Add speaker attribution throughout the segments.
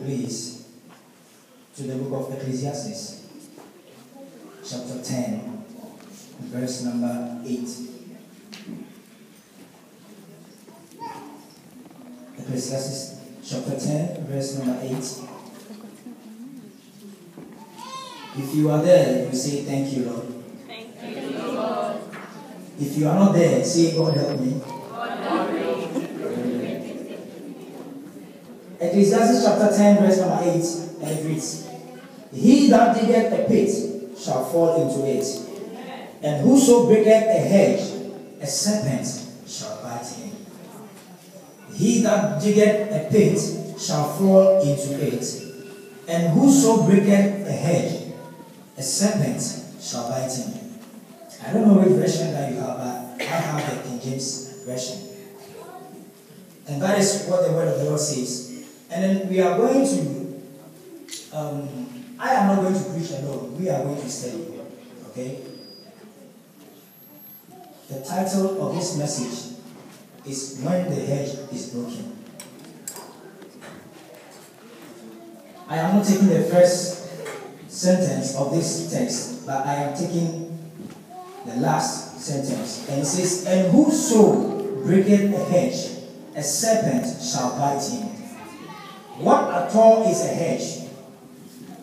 Speaker 1: please, to the book of Ecclesiastes, chapter 10, verse number 8. Ecclesiastes, chapter 10, verse number 8. If you are there, you say, "Thank you, Lord."
Speaker 2: Thank you, Lord.
Speaker 1: If you are not there, say, "God help me." Ecclesiastes chapter 10, verse number 8, and it reads, "He that diggeth a pit shall fall into it, and whoso breaketh a hedge, a serpent shall bite him." He that diggeth a pit shall fall into it, and whoso breaketh a hedge, a serpent shall bite him. I don't know which version that you have, but I have the King James version. And that is what the word of the Lord says. And then we are going to, I am not going to preach alone. We are going to study. Okay? The title of this message is "When the Hedge is Broken." I am not taking the first sentence of this text, but I am taking the last sentence. And it says, "And whoso breaketh a hedge, a serpent shall bite him." What at all is a hedge?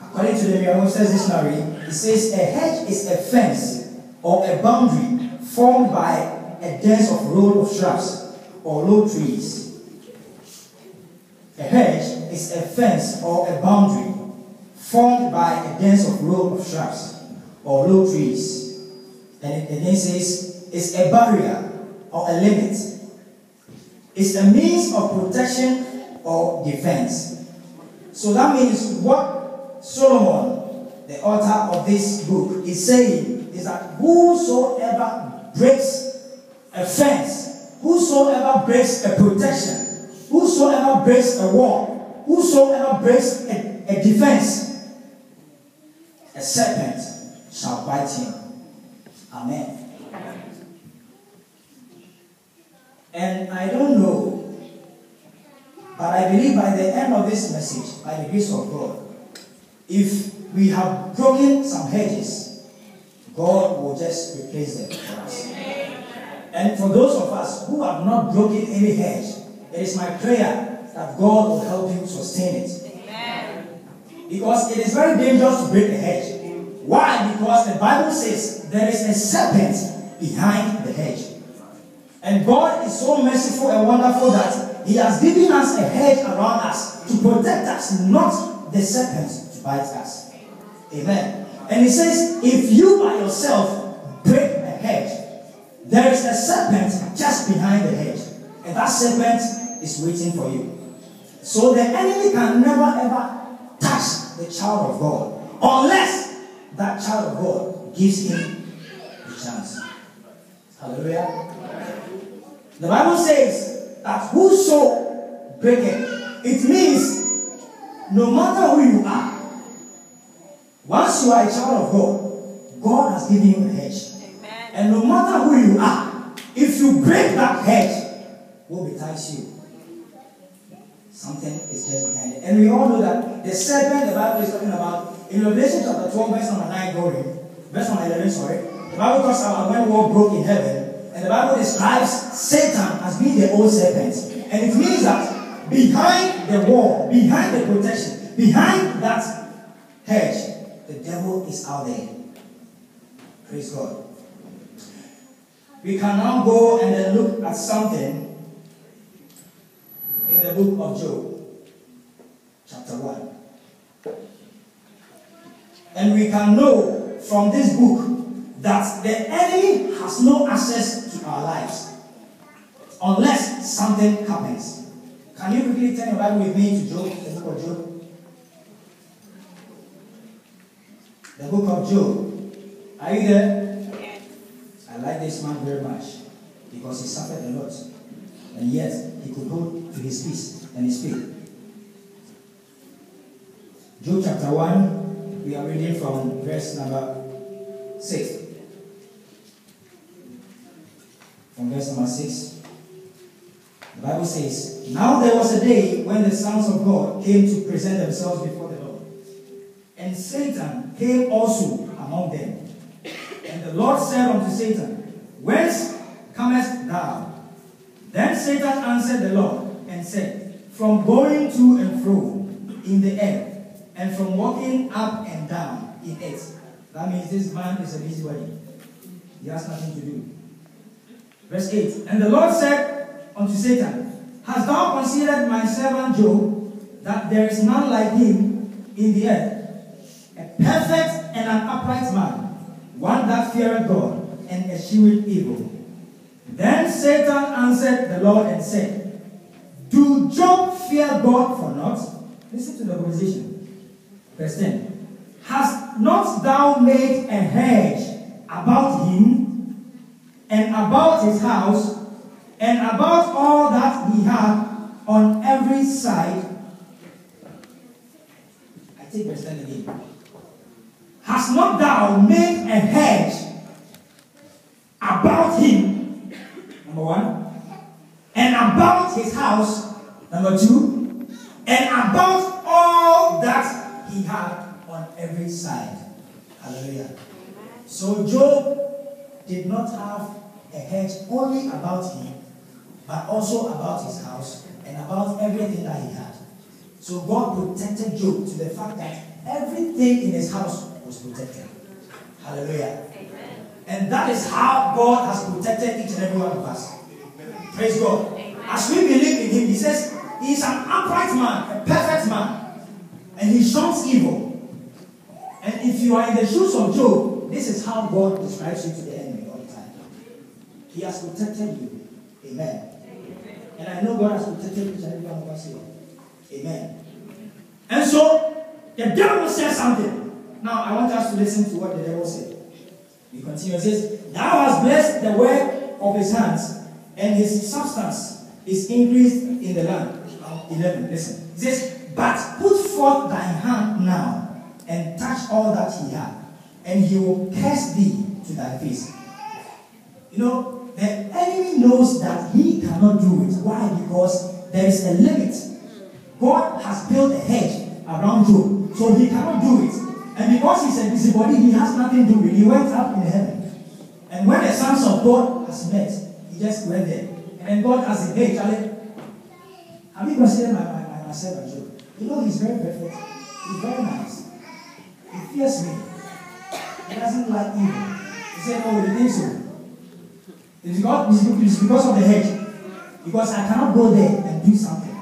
Speaker 1: According to the Merriam-Webster's dictionary, it says a hedge is a fence or a boundary formed by a dense of row of shrubs or low trees. A hedge is a fence or a boundary formed by a dense of row of shrubs or low trees. And it then says it's a barrier or a limit. It's a means of protection or defense. So that means what Solomon, the author of this book, is saying is that whosoever breaks a fence, whosoever breaks a protection, whosoever breaks a wall, whosoever breaks a defense, a serpent shall bite him. Amen. And I don't know, but I believe by the end of this message, by the grace of God, if we have broken some hedges, God will just replace them for us. And for those of us who have not broken any hedge, it is my prayer that God will help you sustain it. Because it is very dangerous to break a hedge. Why? Because the Bible says there is a serpent behind the hedge. And God is so merciful and wonderful that He has given us a hedge around us to protect us, not the serpent to bite us. Amen. And He says, if you by yourself break a hedge, there is a serpent just behind the hedge. And that serpent is waiting for you. So the enemy can never ever touch the child of God unless that child of God gives him a chance. Hallelujah. The Bible says that whoso breaketh, it means no matter who you are, once you are a child of God, God has given you a hedge. Amen. And no matter who you are, if you break that hedge, what betides you? Something is just behind it. And we all know that the serpent the Bible is talking about, in Revelation chapter 12, verse number 9 going, verse number 11, sorry, the Bible talks about when war broke in heaven, and the Bible describes Satan as being the old serpent. And it means that behind the wall, behind the protection, behind that hedge, the devil is out there. Praise God. We can now go and then look at something in the book of Job, chapter 1. And we can know from this book that the enemy has no access to our lives unless something happens. Can you quickly turn your Bible with me to Job, the book of Job? The book of Job. Are you there? Yes. I like this man very much because he suffered a lot. And yet he could hold to his peace and his faith. Job chapter 1, we are reading from verse number 6. From verse number 6, The Bible says, now there was a day when the sons of God came to present themselves before the Lord. And Satan came also among them. And the Lord said unto Satan, whence comest thou? Then Satan answered the Lord and said, from going to and fro in the air, and from walking up and down in it. That means this man is a busybody. He has nothing to do. Verse 8. And the Lord said unto Satan, hast thou considered my servant Job, that there is none like him in the earth, a perfect and an upright man, one that feareth God and escheweth evil? Then Satan answered the Lord and said, do Job fear God for naught? Listen to the conversation. Verse 10. Hast not thou made a hedge about him, and about his house, and about all that he hath on every side? I take verse 10 again. Hast not thou made a hedge about him, number one, and about his house, number two, and about all that he had on every side? Hallelujah. So Job did not have a hedge only about him, but also about his house and about everything that he had. So God protected Job to the fact that everything in his house was protected. Hallelujah. Amen. And that is how God has protected each and every one of us. Praise God. Amen. As we believe in him, he says he is an upright man, a perfect man, and he shuns evil. And if you are in the shoes of Job, this is how God describes you to the enemy all the time. He has protected you. Amen. And I know God has protected each and every one of us here. Amen. And so, the devil says something. Now, I want us to listen to what the devil said. He continues, says, thou hast blessed the work of his hands, and his substance is increased in the land. 11, listen. He says, but put forth thine hand now, and touch all that he hath, and he will curse thee to thy face. You know, the enemy knows that he cannot do it. Why? Because there is a limit. God has built a hedge around Job, so he cannot do it. And because he's a busybody, he has nothing to do with it. He went up in heaven. And when the sons of God has met, he just went there. And then God asked him, hey, Charlie, have you considered my servant Job? You know, he's very perfect. He's very nice. He fears me. He doesn't like evil. He said, oh, you think so? It's because of the hedge. Because I cannot go there and do something.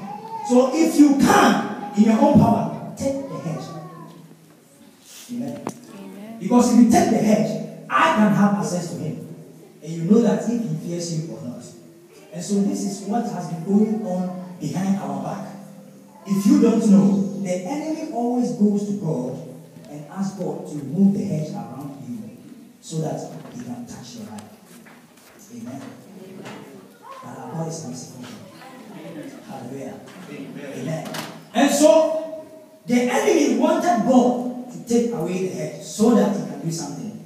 Speaker 1: So if you can, in your own power, take the hedge. Amen. Amen. Because if you take the hedge, I can have access to him. And you know that if he fears you or not. And so this is what has been going on behind our back. If you don't know, the enemy always goes to God and asks God to remove the hedge around you so that he can touch your life. Amen. But our God is merciful. Hallelujah. Amen. And so the enemy wanted God to take away the hedge so that he can do something.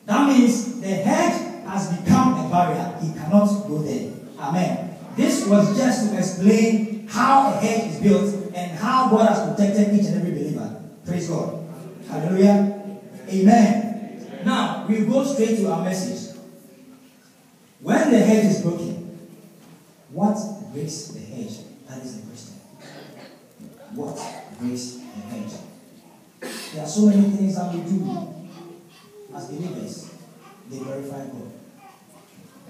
Speaker 1: That means the hedge has become a barrier. He cannot go there. Amen. This was just to explain how a hedge is built and how God has protected each and every believer. Praise God. Hallelujah. Amen. Now, we go straight to our message. When the hedge is broken, what breaks the hedge? That is the question. What breaks the hedge? There are so many things that we do as believers. They glorify God.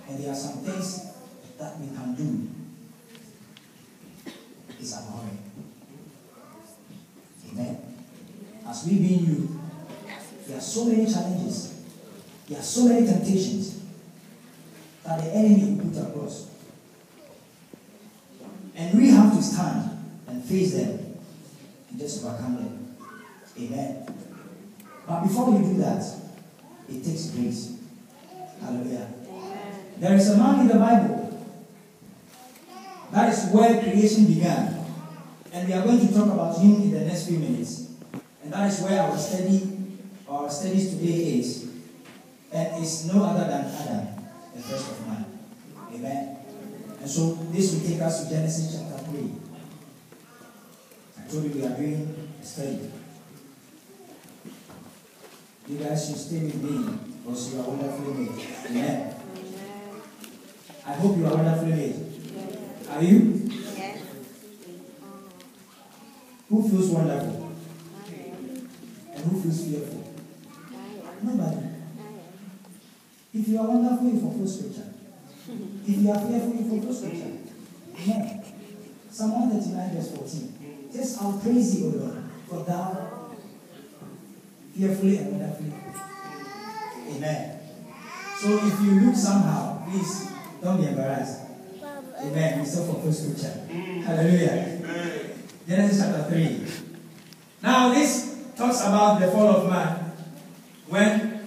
Speaker 1: And there are some things that we can do. It's abhorrent. Amen. As we being youth, there are so many challenges. There are so many temptations that the enemy will put across. And we have to stand and face them and just overcome them. Amen. But before we do that, it takes grace. Hallelujah. There is a man in the Bible. That is where creation began. And we are going to talk about him in the next few minutes. And that is where our studies today is. And it's no other than Adam, the first of man. Amen. And so this will take us to Genesis chapter 3. I told you we are doing a study. You guys should stay with me because you are wonderfully made. Amen. I hope you are wonderfully made. Are you?
Speaker 2: Yes.
Speaker 1: Who feels wonderful? And who feels fearful? Nobody. If you are wonderful, you fulfill scripture. If you are fearful, you fulfill scripture. Amen. Psalm 139 verse 14. Just I'll praise you, O Lord, for thou fearfully and wonderfully. Amen. So if you look somehow, please don't be embarrassed. Amen. We still fulfill scripture. Hallelujah. Genesis chapter 3. Now this talks about the fall of man. When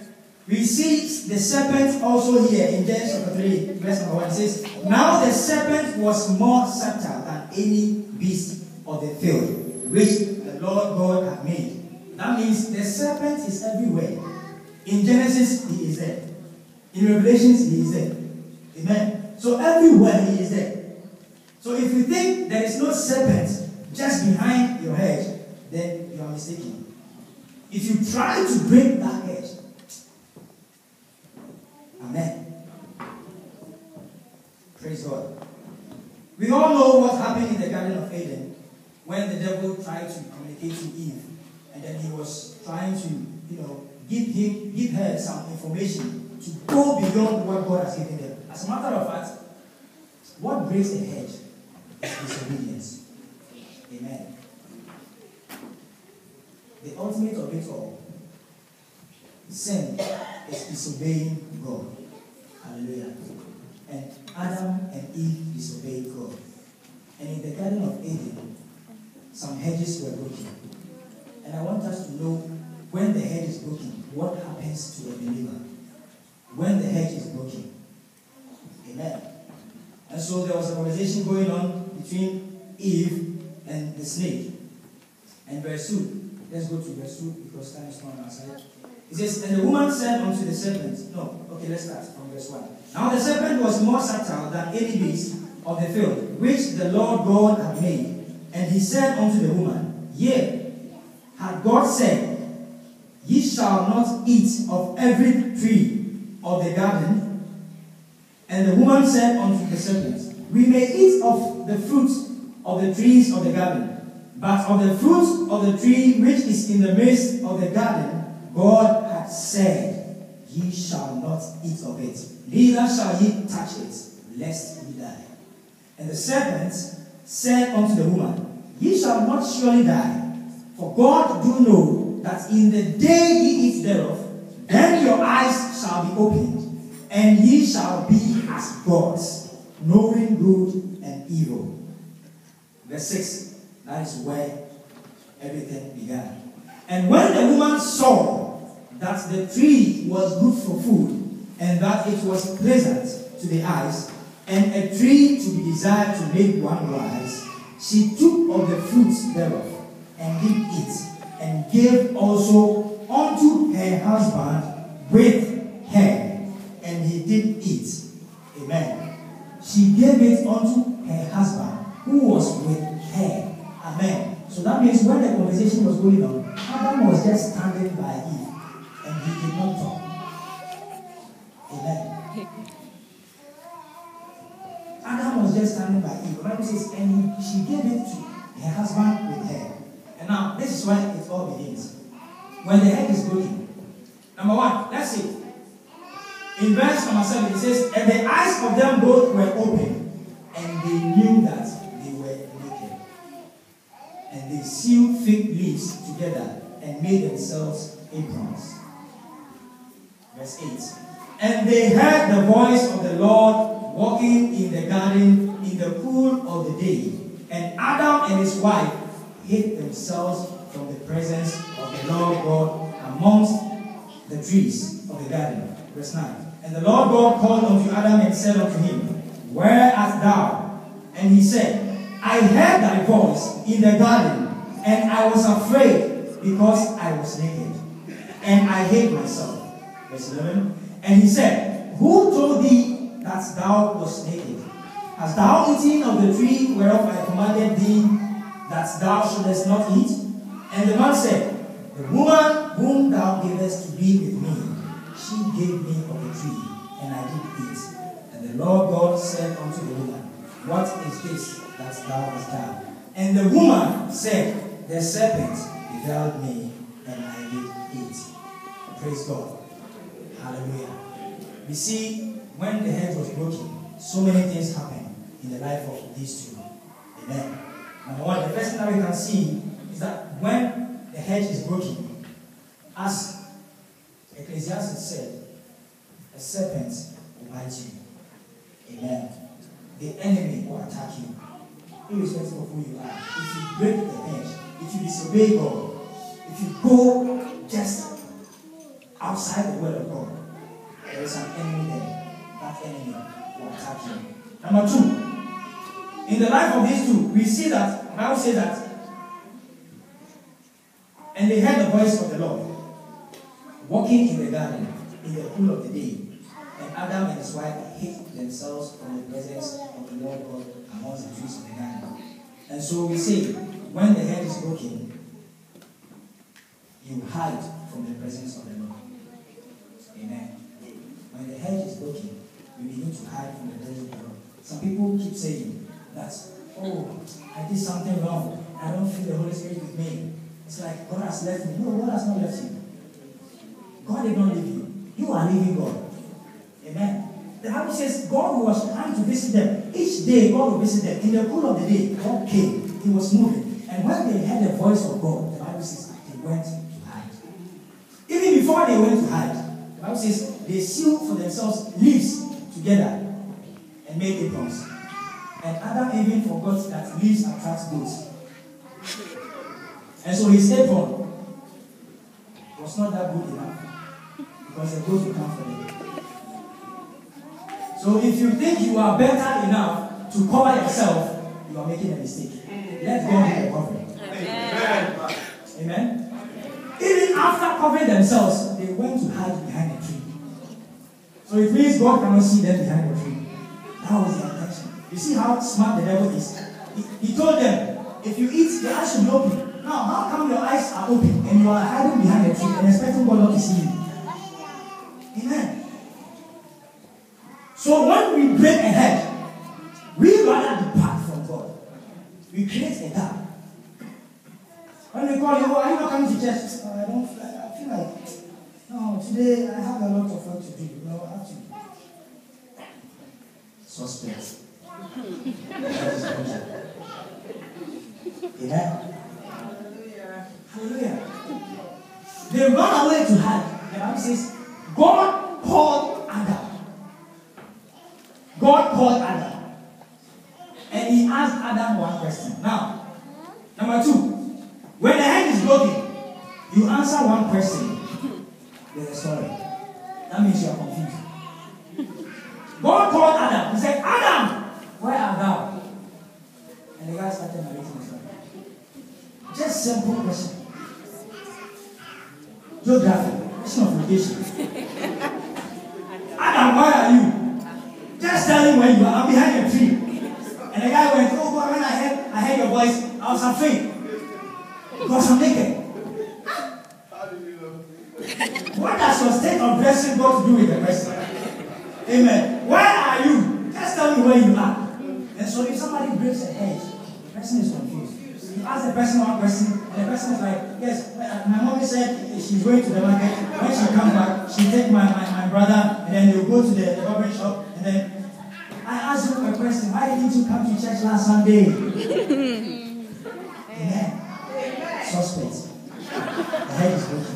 Speaker 1: we see the serpent also here in Genesis chapter 3, verse number 1, it says, now the serpent was more subtle than any beast of the field, which the Lord God had made. That means the serpent is everywhere. In Genesis, he is there. In Revelations, he is there. Amen. So everywhere he is there. So if you think there is no serpent just behind your hedge, then you are mistaken. If you try to break that hedge, amen. Praise God. We all know what happened in the Garden of Eden when the devil tried to communicate to Eve, and then he was trying to, give her some information to go beyond what God has given them. As a matter of fact, what breaks the hedge is disobedience. Amen. The ultimate of it all, sin is disobeying God. Hallelujah. And Adam and Eve disobeyed God. And in the Garden of Eden, some hedges were broken. And I want us to know, when the hedge is broken, what happens to a believer? When the hedge is broken. Amen. And so there was a conversation going on between Eve and the snake. And verse 2. Let's go to verse 2 because time is not on our side. It says, and the woman said unto the serpent, let's start from verse 1. Now the serpent was more subtle than any beast of the field, which the Lord God had made. And he said unto the woman, yea, had God said, ye shall not eat of every tree of the garden? And the woman said unto the serpent, we may eat of the fruit of the trees of the garden, but of the fruit of the tree which is in the midst of the garden, God hath said, ye shall not eat of it, neither shall ye touch it, lest ye die. And the serpent said unto the woman, ye shall not surely die, for God do know that in the day ye eat thereof, then your eyes shall be opened, and ye shall be as gods, knowing good and evil. Verse 6, that is where everything began. And when the woman saw that the tree was good for food, and that it was pleasant to the eyes, and a tree to be desired to make one wise, she took of the fruits thereof, and did eat, and gave also unto her husband with her, and he did eat. Amen. She gave it unto her husband, who was with her. Amen. So that means when the conversation was going on, Adam was just standing by Eve, and he did not talk. Amen. Adam was just standing by Eve. The Bible says, and she gave it to her husband with her. And now, this is where it all begins. When the head is broken. Number one, let's see. In verse number 7, it says, and the eyes of them both were open, and they knew that they were naked. And they sewed fig leaves together and made themselves aprons. Verse 8. And they heard the voice of the Lord walking in the garden in the cool of the day. And Adam and his wife hid themselves from the presence of the Lord God amongst the trees of the garden. Verse 9. And the Lord God called unto Adam and said unto him, where art thou? And he said, I heard thy voice in the garden, and I was afraid because I was naked, and I hid myself. Verse 11. And he said, who told thee that thou wast naked? Hast thou eaten of the tree whereof I commanded thee that thou shouldest not eat? And the man said, the woman whom thou gavest to be with me, she gave me of the tree, and I did eat. And the Lord God said unto the woman, what is this that thou hast done? And the woman said, the serpent beguiled me, and I did eat. Praise God. Hallelujah. We see when the hedge was broken, so many things happened in the life of these two. Amen. Number one, the first thing that we can see is that when the hedge is broken, as Ecclesiastes said, a serpent will bite you. Amen. The enemy will attack you, irrespective of who you are. If you break the hedge, if you disobey God, if you go just outside the word of God, there is an enemy there. That enemy will attack you. Number two, in the life of these two, we see that, the Bible says that, and they heard the voice of the Lord walking in the garden in the cool of the day. And Adam and his wife hid themselves from the presence of the Lord God amongst the trees of the garden. And so we say, when the hedge is broken, you hide from the presence of the Lord. Amen. When the hedge is broken, you begin to hide from the presence of the Lord. Some people keep saying that, oh, I did something wrong. I don't feel the Holy Spirit with me. It's like God has left me. No, God has not left you. God did not leave you. You are leaving God. Amen. The Bible says God was trying to visit them. Each day God will visit them. In the cool of the day, God came. He was moving. And when they heard the voice of God, the Bible says they went to hide. Even before they went to hide, the Bible says they sealed for themselves leaves together and made aprons. And Adam even forgot that leaves attract goats. And so his apron was not that good enough because the goats will come for them. So if you think you are better enough to cover yourself, you are making a mistake. Let God be the covering. Amen. Amen. Even after covering themselves, they went to hide behind a tree. So it means God cannot see them behind the tree. That was the intention. You see how smart the devil is. He told them, if you eat, your eyes should be open. Now, how come your eyes are open and you are hiding behind a tree and expecting God not to see you? Amen. So when we break a hedge, we rather depart from God. We create a gap. When we call you, are you not coming to church? I feel like, no, today I have a lot of work to do. You know, I have to. Suspect. Amen. Hallelujah. They run away to hide. The Bible says, God called Adam. God called Adam. And he asked Adam one question. Now, number two, when the hedge is broken, you answer one question. There's a story. That means you are confused. God called Adam. He said, Adam, where art thou? And the guy started narrating the story. Just simple question. Geography, question of location. Adam, where are you? Just tell him where you are. I'm behind a tree. And the guy went, oh God, when I heard your voice, I was afraid. Because I'm naked. What does your state of dressing got to do with the person? Amen. Where are you? Just tell me where you are. And so if somebody breaks a hedge, the person is confused. You ask the person one question, and the person is like, yes, my mommy said she's going to the market. When she comes back, she'll take my brother, and then they'll go to the barber shop, and then I asked you a question, why didn't you come to church last Sunday? Amen. Suspect. The head is broken.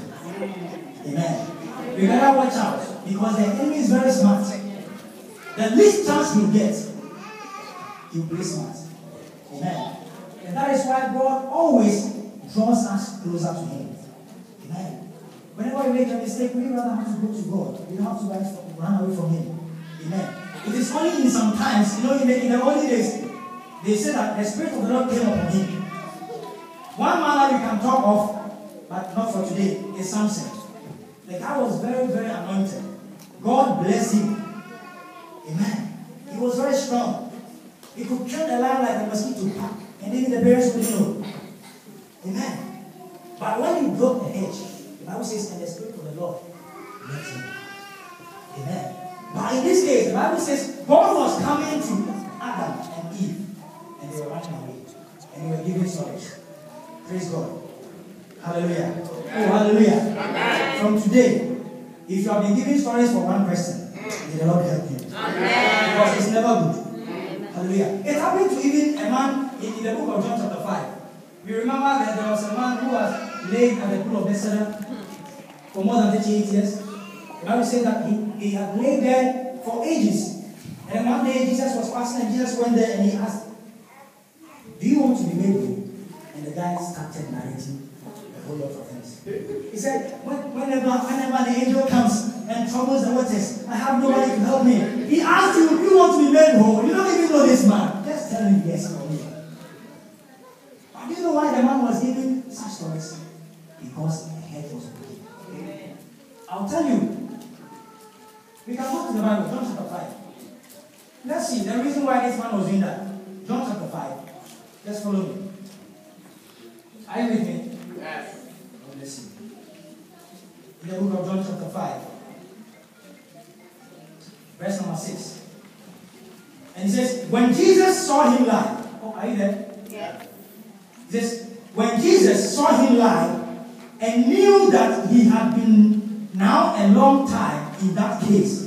Speaker 1: Amen. We better watch out, because the enemy is very smart. The least chance you get, he'll play smart. Amen. And that is why God always draws us closer to him. Amen. Whenever we make a mistake, we rather have to go to God. We don't have to run away from him. Amen. It is only in some times, in the early days, they say that the Spirit of the Lord came upon him. One man that we can talk of, but not for today, is Samson. The guy was very, very anointed. God bless him. Amen. He was very strong. He could kill a lion like a mosquito pack, and even the bears would know. Amen. But when he broke the hedge, the Bible says, and the Spirit of the Lord left him. Amen. But in this case, the Bible says, God was coming to Adam and Eve, and they were running away, and they were giving stories. Praise God. Hallelujah. Oh, hallelujah. Amen. From today, if you have been giving stories for one person, may the Lord help you. Amen. Because it's never good. Amen. Hallelujah. It happened to even a man in the book of John chapter 5. You remember that there was a man who was laid at the pool of Bethesda for more than 38 years. The Bible says that he had laid there for ages. And one day Jesus was passing and Jesus went there and he asked, do you want to be made whole? And the guy started narrating a whole lot of things. He said, whenever the angel comes and troubles the waters, I have nobody to help me. He asked you, you want to be made whole? You don't even know this man. Just tell him yes or no. But do you know why the man was giving such stories? Because the head was broken. I'll tell you. We can go to the Bible, John chapter 5. Let's see the reason why this man was doing that. John chapter 5. Just follow me. Are you with me? Yes. Oh, let's see. In the book of John chapter 5. Verse number 6. And it says, when Jesus saw him lie. Oh, are you there? Yes. It says, when Jesus saw him lie and knew that he had been now a long time in that case,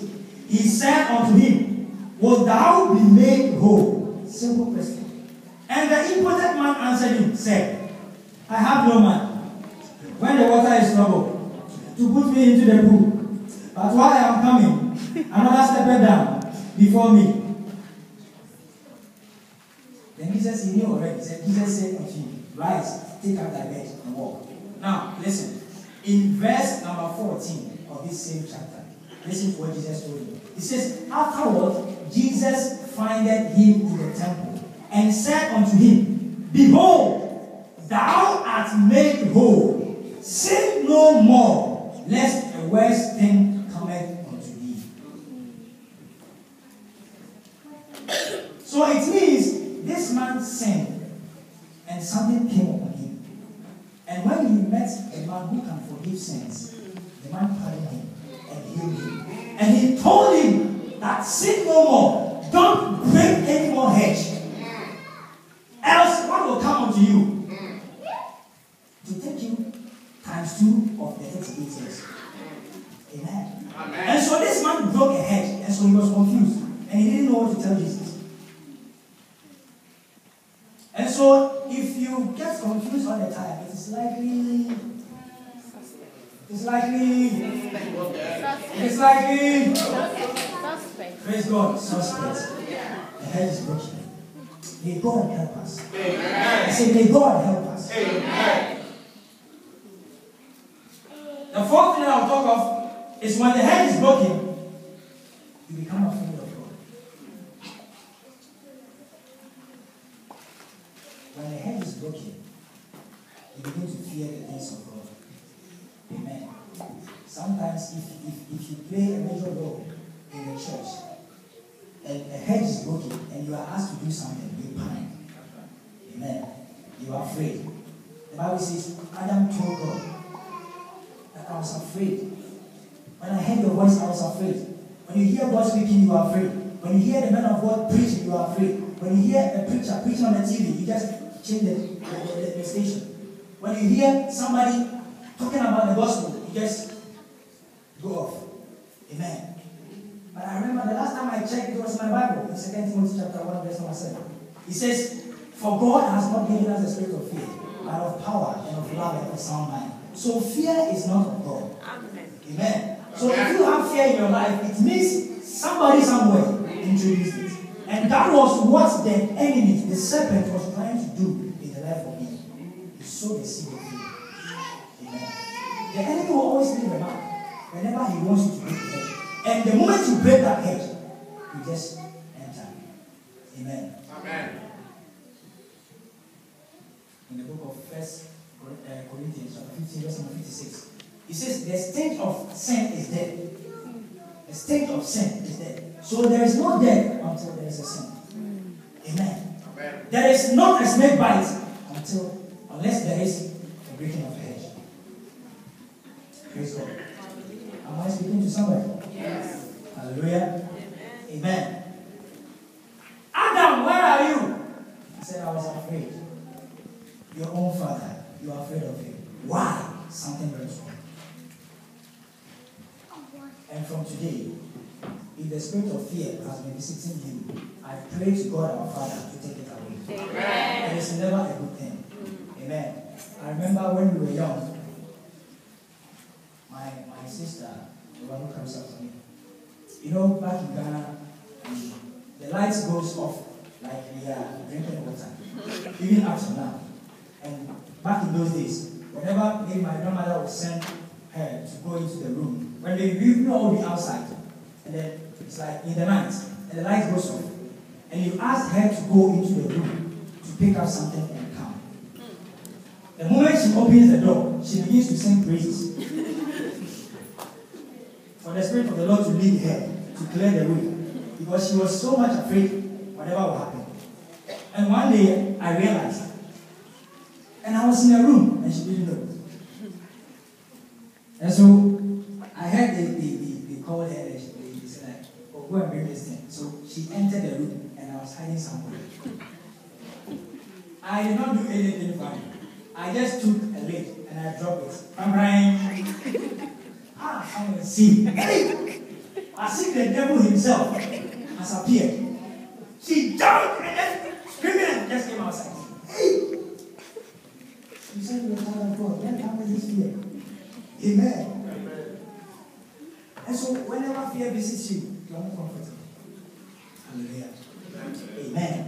Speaker 1: he said unto him, wilt thou be made whole? Simple question. And the impotent man answered him, said, I have no man, when the water is troubled, to put me into the pool. But while I am coming, another stepped down before me. Then Jesus, he knew already. Jesus said unto him, rise, take up thy bed and walk. Now, listen. In verse number 14 of this same chapter, listen to what Jesus told him. He says, afterward, Jesus findeth him in the temple, and said unto him, behold, thou art made whole. Sin no more, lest a worse thing cometh unto thee. So it means this man sinned, and something came upon him. And when he met a man who can forgive sins, the man pardoned him and healed him. And he told him that sin no more. Don't break any more hedge. Else, what will come unto you? To take you times 2 of the 38 years. Amen. Amen. And so this man broke a hedge, and so he was confused. And he didn't know what to tell Jesus. And so, if you get confused all the time, it's likely. Praise God, suspect. The head is broken. May God help us. Amen. I say, may God help us. Amen. The fourth thing I'll talk of is when the head is broken, you become afraid of God. When the head is broken, you begin to fear the things of God. Amen. Sometimes if you play a major role in the church and a head is broken and you are asked to do something, you panic. Amen. You are afraid. The Bible says, Adam told God that I was afraid. When I heard your voice, I was afraid. When you hear God speaking, you are afraid. When you hear the man of God preaching, you are afraid. When you hear a preacher preaching on the TV, you just change the station. When you hear somebody talking about the gospel, you just go off. Amen. But I remember the last time I checked, it was my Bible, in 2 Timothy chapter 1, verse number 7. It says, for God has not given us the spirit of fear, but of power and of love and of sound mind. So fear is not of God. Amen. So if you have fear in your life, it means somebody somewhere introduced it. And that was what the enemy, the serpent, was trying to do in the life of Eve. He sowed the seed of fear. Amen. The enemy will always leave a mark whenever he wants you to break the hedge. And the moment you break that hedge, you just enter. Amen. Amen. In the book of 1 Corinthians, chapter 15, verse 56, it says, the state of sin is death. The state of sin is death. So there is no death until there is a sin. Amen. There is not a snake bite unless there is a breaking of a hedge. Praise God. Am I speaking to somebody?
Speaker 2: Yes.
Speaker 1: Hallelujah. Amen. Adam, where are you? He said, I was afraid. Your own father, you are afraid of him. Why? Something very wrong. And from today, if the spirit of fear has been visiting you, I pray to God our Father to take it away.
Speaker 2: Amen.
Speaker 1: It is never a good thing. Amen. I remember when we were young, my sister, the one who comes up to me, you know, back in Ghana, the lights goes off like we are drinking water, even up to now. And back in those days, whenever maybe my grandmother would send her to go into the room, when we all be outside, and then it's like in the night, and the light goes off, and you ask her to go into the room to pick up something and come. The moment she opens the door, she begins to sing praises for the Spirit of the Lord to lead her, to clear the way, because she was so much afraid whatever will happen. And one day I realized, and I was in a room and she didn't know. And so I heard they called her and they said, like, oh, go and bring this thing. So she entered the room and I was hiding somewhere. I did not do anything funny. I just took a lid and I dropped it. I'm crying. I'm going to see. Hey! I see the devil himself has appeared. She jumped and then screaming and just came outside. Hey! You said you were child of God. Then come with this fear. Amen. Amen. And so whenever fear visits you, you are not comfortable. Hallelujah. Amen.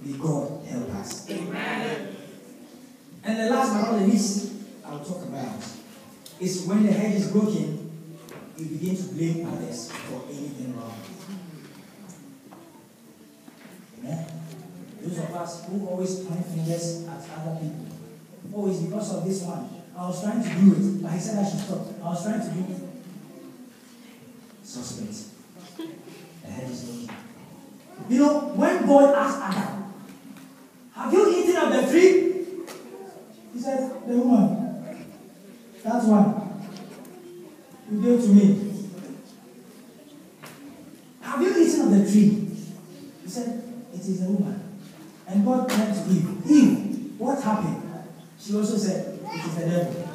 Speaker 1: May God help us. Amen. And the last but not the least I'll talk about is when the hedge is broken, you begin to blame others for anything wrong. Amen. Those of us who always point fingers at other people. Oh, it's because of this one. I was trying to do it, but he said I should stop. I was trying to do it. Suspect. The hedge is broken. You know, when God asked Adam, have you eaten of the tree? He said, the woman. That one. You gave to me. Have you eaten of the tree? He said, it is a woman. And God turned to Eve. Eve, what happened? She also said, it is the devil.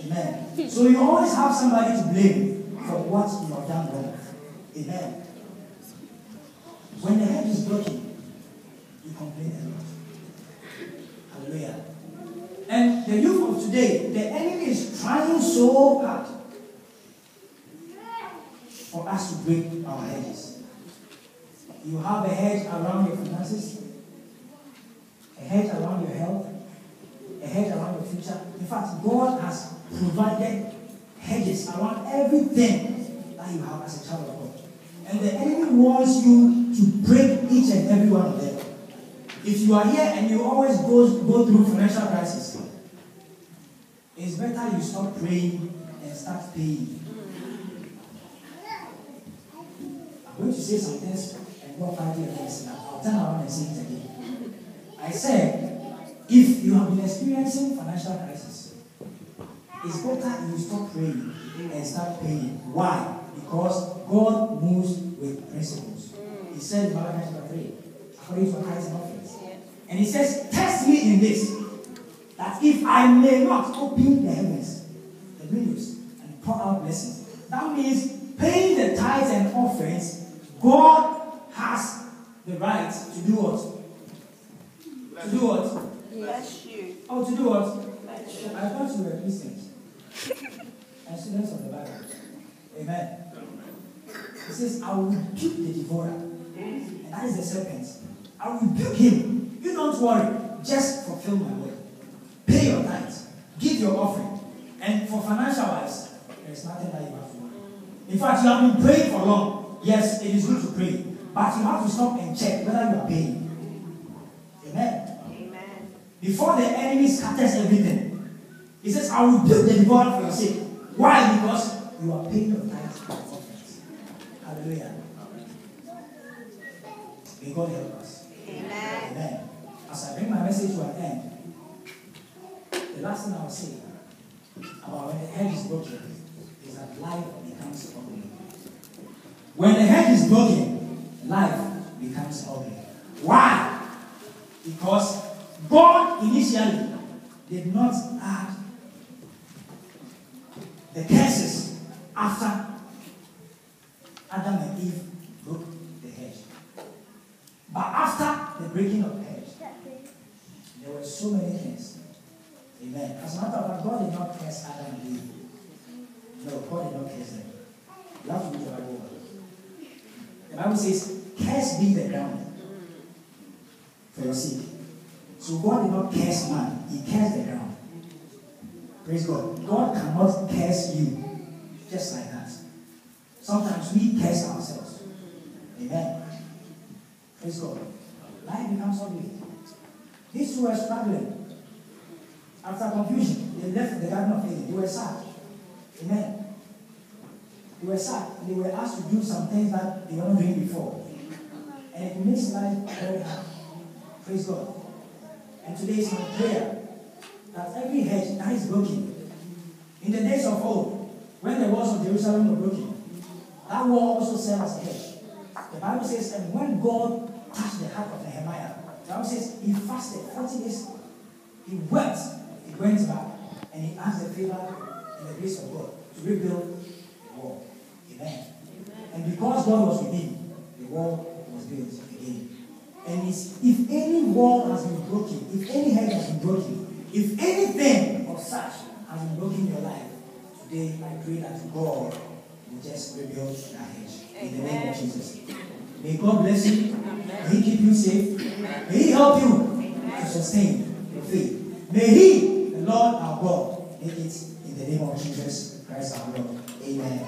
Speaker 1: Amen. So you always have somebody to blame for what you have done wrong. Amen. When the hedge is broken, you complain a lot. Hallelujah. And the youth of today, the enemy is trying so hard for us to break our hedges. You have a hedge around your finances, a hedge around your health, a hedge around your future. In fact, God has provided hedges around everything that you have as a child of God. And the enemy wants you to break each and every one of them. If you are here and you always go through financial crisis, it's better you stop praying and start paying. I'm going to say some things and not fight against now. I'll turn around and say it again. I said, if you have been experiencing financial crisis, it's better you stop praying and start paying. Why? Because God moves with principles. He said in Malachi chapter 3, according to tithes and offerings. And he says, test me in this, that if I may not open the heavens, the windows, and pour out blessings. That means paying the tithes and offerings, God has the right to do what? To do what?
Speaker 2: Bless you.
Speaker 1: Oh, to do what?
Speaker 2: Bless you.
Speaker 1: I thought you were Christians and students of the Bible. Amen. He says, I will rebuke the devourer. And that is the serpent. I will rebuke him. You don't worry. Just fulfill my word. Pay your tithes. Give your offering. And for financial wise, there is nothing that you have to worry. In fact, you have been praying for long. Yes, it is good to pray. But you have to stop and check whether you are paying. Amen.
Speaker 2: Amen.
Speaker 1: Before the enemy scatters everything, he says, I will rebuke the devourer for your sake. Why? Because you are paying your tithes and offerings. Hallelujah. May God help us. Amen. As I bring my message to an end, the last thing I will say about when the hedge is broken is that life becomes ugly. When the hedge is broken, life becomes ugly. Why? Because God initially did not add the curses after Adam and Eve broke the hedge. But after the breaking of the hedge, there were so many things. Amen. As a matter of fact, God did not curse Adam and Eve. No, God did not curse them. You have to read the Bible. The Bible says, "Curse be the ground for your sake." So God did not curse man, He cursed the ground. Praise God. God cannot curse you just like that. Sometimes we curse ourselves. Amen. Praise God. Life becomes ugly. These two were struggling. After confusion, they left the Garden of Eden. They were sad. Amen. They were sad. They were asked to do some things that they were not doing before. And it makes life very hard. Praise God. And today is my prayer that every hedge that is broken, in the days of old, when the walls of Jerusalem were broken, that wall also served as a hedge. The Bible says, and when God touched the heart of Nehemiah, the Bible says he fasted 40 days. He wept. He went back and he asked the favor in the grace of God to rebuild the wall. Amen. And because God was with him, the wall was built again. And if any wall has been broken, if any hedge has been broken, if anything of such has been broken in your life, today I pray that God will just rebuild that hedge. In the name of Jesus. May God bless you. May He keep you safe. May He help you to sustain your faith. May He, the Lord our God, make it in the name of Jesus Christ our Lord. Amen.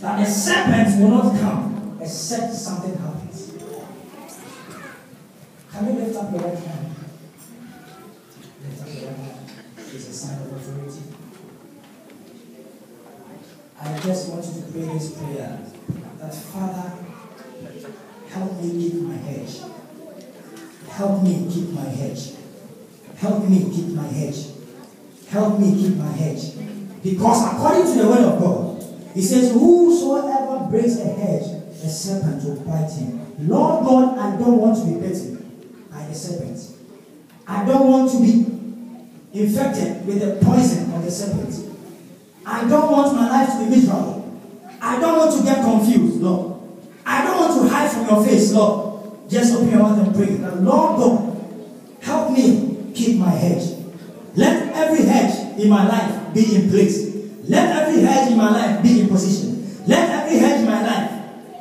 Speaker 1: That the serpent will not come except something happens. Can you lift up your right hand? Lift up your right hand. It's a sign of authority. I just want you to pray this prayer that Father, help me keep my hedge. Help me keep my hedge. Help me keep my hedge. Help me keep my hedge. Because according to the word of God, He says, whosoever breaks a hedge, a serpent will bite him. Lord God, I don't want to be bitten by the serpent. I don't want to be infected with the poison of the serpent. I don't want my life to be miserable. I don't want to get confused, Lord. I don't want to hide from your face, Lord. Just open your mouth and pray that, Lord God, help me keep my hedge. Let every hedge in my life be in place. Let every hedge in my life be in position. Let every hedge in my life,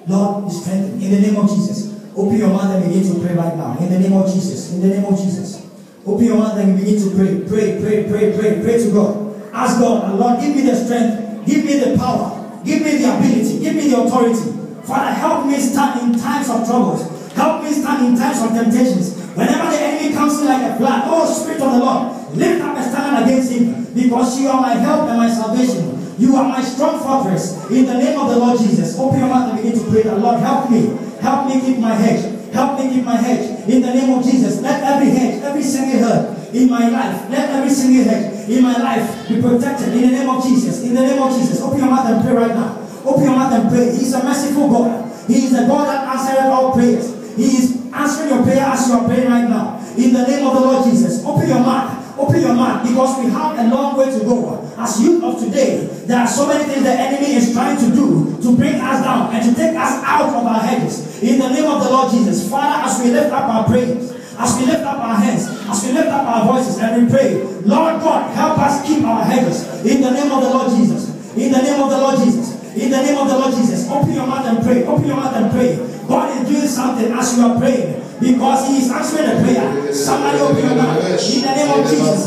Speaker 1: Lord, be strengthened. In the name of Jesus. Open your mouth and begin to pray right now. In the name of Jesus. In the name of Jesus. Open your mouth and begin to pray. Pray to God. Ask God, Lord, give me the strength. Give me the power. Give me the ability. Give me the authority. Father, help me stand in times of troubles. Help me stand in times of temptations. Whenever the enemy comes in like a flood, oh Spirit of the Lord, lift up a standard against him. Because you are my help and my salvation. You are my strong fortress. In the name of the Lord Jesus. Open your mouth and begin to pray that, Lord, help me. Help me keep my hedge. Help me keep my hedge. In the name of Jesus. Let every hedge, every single hedge in my life, let every single hedge in my life be protected. In the name of Jesus. In the name of Jesus. Open your mouth and pray right now. Open your mouth and pray. He is a merciful God. He is a God that answers all prayers. He is answering your prayer as you are praying right now. In the name of the Lord Jesus. Open your mouth. Open your mouth, because we have a long way to go. As youth of today, there are so many things the enemy is trying to do to bring us down and to take us out of our hedges. In the name of the Lord Jesus. Father, as we lift up our prayers, as we lift up our hands, as we lift up our voices and we pray, Lord God, help us keep our hedges. In the name of the Lord Jesus. In the name of the Lord Jesus. In the name of the Lord Jesus. Open your mouth and pray. Open your mouth and pray. God is doing something as you are praying. because he is answering the prayer. Somebody open your mouth. In the name of Jesus.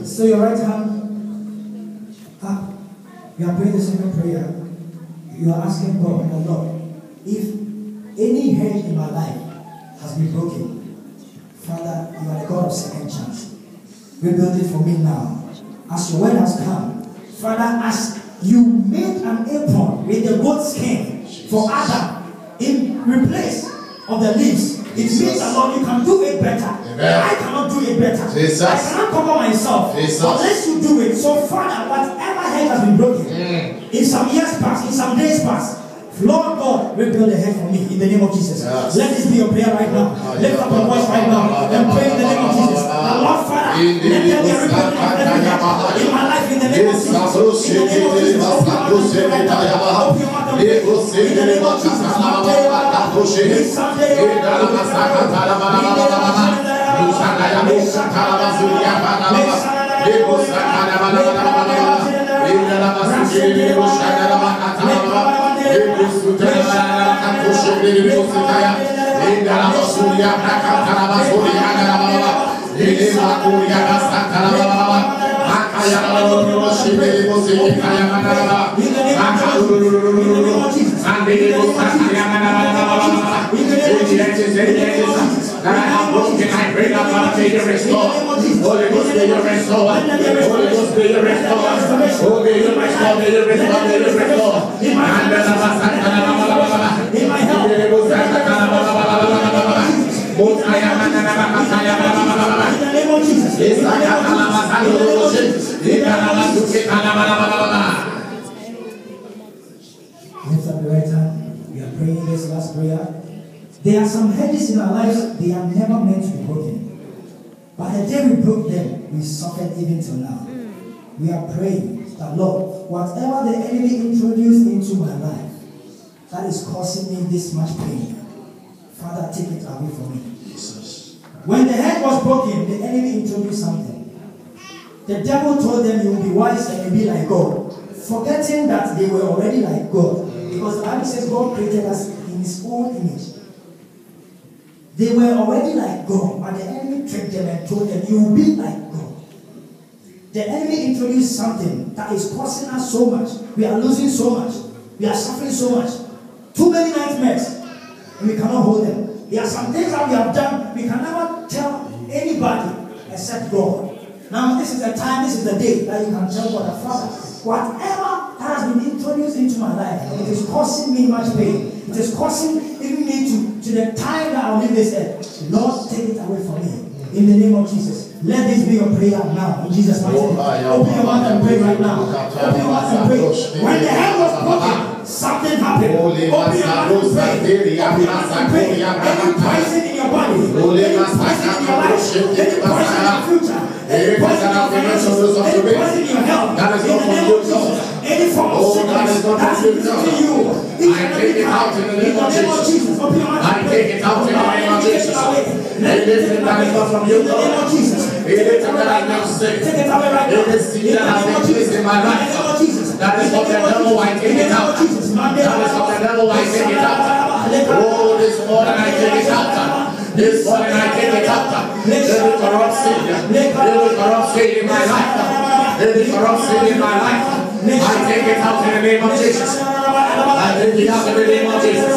Speaker 1: So your right hand up. You are praying the second prayer. You are asking God, oh Lord, if any hedge in my life has been broken, Father, you are the God of second chance. Rebuild it for me now. As your word has come, Father, as you made an apron with the goat skin for Adam in replace of the leaves, it means that Lord, you can do it better. Amen. I cannot do it better. Jesus. I cannot cover myself unless you do it. So Father, whatever head has been broken in some years past, in some days past, Lord God, rebuild the head for me in the name of Jesus. Yes. Let this be your prayer right now. Lift up your voice right now and pray in the name of Jesus. Lord Father, let there be a rebuilding of every head in my life in the name of Jesus. In the name of Jesus. Open your mouth and pray. In the name of Jesus.
Speaker 3: I bring up my faith restore. Holy Ghost, may you restore. Holy Ghost, may you restore. Oh, may you restore, may you restore, may you restore. And the in my health. In the name of Jesus.
Speaker 1: Lift up the right hand. We are praying this last prayer. There are some hedges in our lives, they are never meant to be broken. But the day we broke them, we suffered even till now. We are praying that, Lord, whatever the enemy introduced into my life that is causing me this much pain, Father, take it away from me. Jesus. When the head was broken, the enemy introduced something. The devil told them you will be wise and be like God, forgetting that they were already like God. Because the Bible says God created us in his own image. They were already like God, but the enemy tricked them and told them, you will be like God. The enemy introduced something that is causing us so much. We are losing so much. We are suffering so much. Too many nightmares, and we cannot hold them. There are some things that we have done, we can never tell anybody except God. Now, this is the time, this is the day that you can tell God, Father, whatever has been introduced into my life, it is causing me much pain. It is causing even me to the time that I'll leave this earth. Lord, take it away from me. In the name of Jesus. Let this be your prayer now. In Jesus' mighty name. Open your mouth and pray right now. Open your mouth and pray. When the hand was broken, something happened. Open your mouth and pray. Open your mouth and pray. Any poison in your body, any poison in your life, any poison in your future, any poison in your finances, any poison in your health, in the name of Jesus, any form of sickness that's in you, I take it out in the name of Jesus. Open your mouth and pray. I take it out in the name of Jesus. Anything that is not from you, in the name of Jesus. Anything that I now say, take it away right now. Anything that has been placed in my life, that is of the devil, I take it out. That is of the devil, I take it out. Oh, this morning I take it out. This morning I take it out. Every corrupt sin in my life, every corrupt sin in my life, I take it out in the name of Jesus. I take it out in the name of Jesus.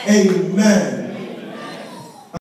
Speaker 4: Amen.